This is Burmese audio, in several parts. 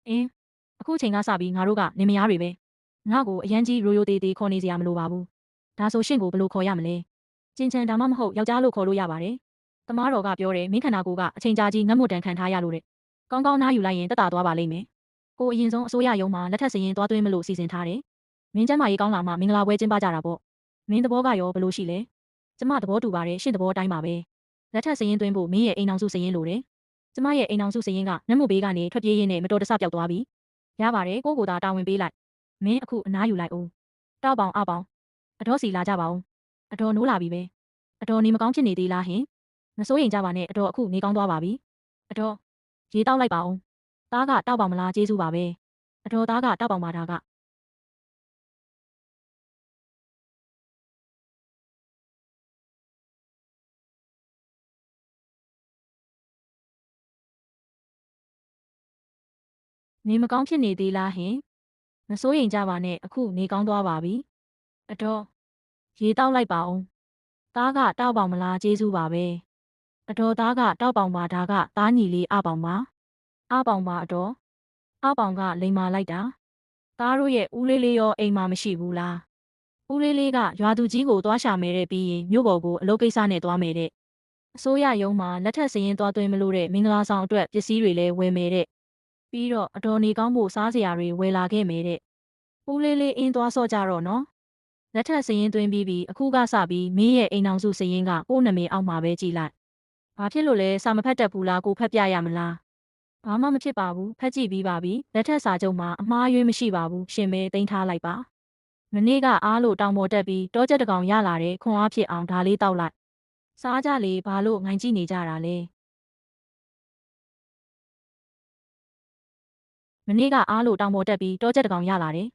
အင်းအခုချိန်ကစပြီးငါတို့ကနေမယားတွေပဲငါ့ကိုအရန်ကြီးရိုးရိုးသေးသေးခေါ်နေစရာမလိုပါဘူးဒါဆိုရှင့်ကိုဘယ်လိုခေါ်ရမလဲကျင်ချန်ဒါမှမဟုတ်ယောက်ျားလို့ခေါ်လို့ရပါတယ်တမားတော်ကပြောတယ်မင်းခန္ဓာကိုယ်ကအချိန်ကြာကြီးငတ်မွတ်တန်ခံထားရလို့တဲ့ကောင်းကောင်းနားယူလိုက်ရင်တက်တာသွားပါလိမ့်မယ်ကိုအရင်ဆုံးအစိုးရရုံးမှာလက်ထပ်စရင်သွားသွင်းမလို့စီစဉ်ထားတယ်မင်းကျမ်းမာရေးကောင်းလာမှမင်္ဂလာပွဲကျင်းပကြတာပေါ့မင်းသဘောကရောဘယ်လိုရှိလဲကျမသဘောတူပါတယ်ရှင့်သဘောတိုင်းပါပဲလက်ထပ်စရင်သွင်းဖို့မင်းရဲ့အိမ်အောင်စုစရင်လိုတယ်ကျမရဲ့အိမ်အောင်စုစရင်ကနတ်မှုဘေးကနေထွက်ပြေးရင်းနဲ့မတော်တဆပျောက်သွားပြီရပါတယ်ကိုကိုသာတာဝန်ပေးလိုက်မင်းအခုအနားယူလိုက်ဦးတောက်ပေါင်အပေါင်အတော်စီလာကြပါဦးအတော်နိုးလာပြီပဲအတော်နေမကောင်းဖြစ်နေသေးလားဟင်မစိုးရင်ကြပါနဲ့အတော်အခုနေကောင်းသွားပါပြီအတော်ရေတောက်လိုက်ပါဦးသားကတောက်ပေါင်မလားကျေးဇူးပါပဲအတော်သားကတောက်ပေါင်ပါတာကနေမကောင်းဖြစ်နေသေးလားဟင်မစိုးရင်ကြပါနဲ့အခုနေကောင်းသွားပါပြီအတော်ရေတောက်လိုက်ပါဦးသားကတောက်ပေါင်မလားကျေးဇူးပါပဲအတော်သားကတောက်ပေါင်ပါဒါကသားညီလေးအပေါင်ပါအပေါင်ပါအတော်အပေါင်ကလိန်မာလိုက်တာသားတို့ရဲ့ဦးလေးလေးရောအိမ်မှာမရှိဘူးလားဦးလေးလေးကရွာသူကြီးကိုသွားရှာမယ်တဲ့ပြီးရင်မြို့ပေါ်ကိုအလုပ်ကိစ္စနဲ့သွားမယ်တဲ့အစိုးရရုံးမှာလက်ထပ်စရင်သွားသွင်းမလို့တဲ့မင်္ဂလာဆောင်အတွက်ပစ္စည်းတွေလည်းဝယ်မယ်တဲ့ပြီးတော့အတော်နေကောင်းဖို့စားစရာတွေဝယ်လာခဲ့မယ်တဲ့ဦးလေးလေးအင်းသွားဆော့ကြတော့နော်လက်ထပ်စရင်သွင်းပြီးအခုကစပြီးမင်းရဲ့အိမ်အောင်စုစရင်ကကို့နမေအောက်မှာပဲကြည်လိုက်ဘာဖြစ်လို့လဲစာမဖတ်တတ်ဘူးလားကိုဖတ်ပြရမလားဘာမှမဖြစ်ပါဘူးဖတ်ကြည့်ပြီးပါပြီလက်ထက်စာချုပ်မှာအမှားအယွင်းမရှိပါဘူးရှင်ပဲတင်ထားလိုက်ပါမနေ့ကအားလို့တောင်ပေါ်တက်ပြီးတောကျက်တကောင်ရလာတဲ့ခွန်အားဖြစ်အောင်ဒါလေးတောက်လိုက်စားကြလေဘာလို့ငိုင်းကြည့်နေကြတာလဲမနေ့ကအားလို့တောင်ပေါ်တက်ပြီးတောကျက်တကောင်ရလာတယ်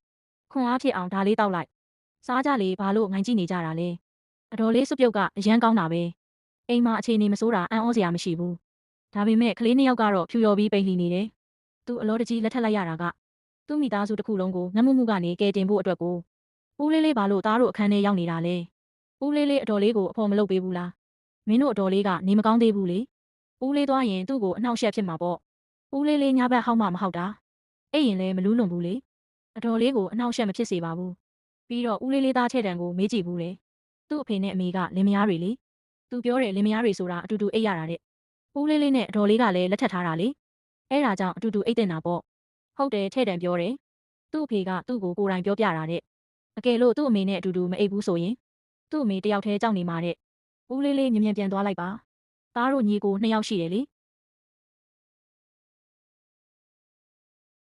ခွန်အားဖြစ်အောင်ဒါလေးတောက်လိုက်စားကြလေဘာလို့ငိုင်းကြည့်နေကြတာလဲအတော်လေးစုပြုတ်ကအရန်ကောင်းတာပဲအိမ်မှာအခြေအနေမဆိုးတာအံ့ဩစရာမရှိဘူးဒါပေမဲ့ကလေးနှစ်ယောက်ကတော့ဖြူရော်ပြီးပိန်လှီနေတယ်သူအလောတကြီးလက်ထပ်လိုက်ရတာကသူ့မိသားစုတစ်ခုလုံးကိုငတ်မှုမှုကနေကယ်တင်ဖို့အတွက်ကိုဦးလေးလေးဘာလို့သားတို့အခန်းထဲရောက်နေတာလဲဦးလေးလေးအတော်လေးကိုအဖော်မလုပ်ပေးဘူးလားမင်းတို့အတော်လေးကနေမကောင်းသေးဘူးလေဦးလေးသွားရင်သူ့ကိုအနှောက်အယှက်ဖြစ်မှာပေါ့ဦးလေးလေးညဘက်ဟောက်မှမဟုတ်တာအဲ့ရင်လည်းမလူးလွန်ဘူးလေအတော်လေးကိုအနှောက်အယှက်မဖြစ်စေပါဘူးပြီးတော့ဦးလေးလေးသားချဲ့တံကိုမေးကြည့်ဘူးလေသူ့အဖေနဲ့အမေကလင်မယားတွေလေသူပြောတယ်လင်မယားတွေဆိုတာအတူတူအိပ်ရတာတဲ့ဦးလေးလေးနဲ့အတော်လေးကလည်းလက်ထပ်ထားတာလေအဲ့ဒါကြောင့်အတူတူအိတ်တင်တာပေါ့ဟုတ်တယ်ထဲ့တံပြောတယ်သူ့အဖေကသူ့ကိုကိုယ်တိုင်ပြောပြတာတဲ့အကယ်လို့သူ့အမေနဲ့အတူတူမအိပ်ဘူးဆိုရင်သူ့အမေတယောက်တည်းကြောက်နေမှာတဲ့ဦးလေးလေးမြင်မြန်ပြန်သွားလိုက်ပါသားတို့ညီကိုနှစ်ယောက်ရှိတယ်လေ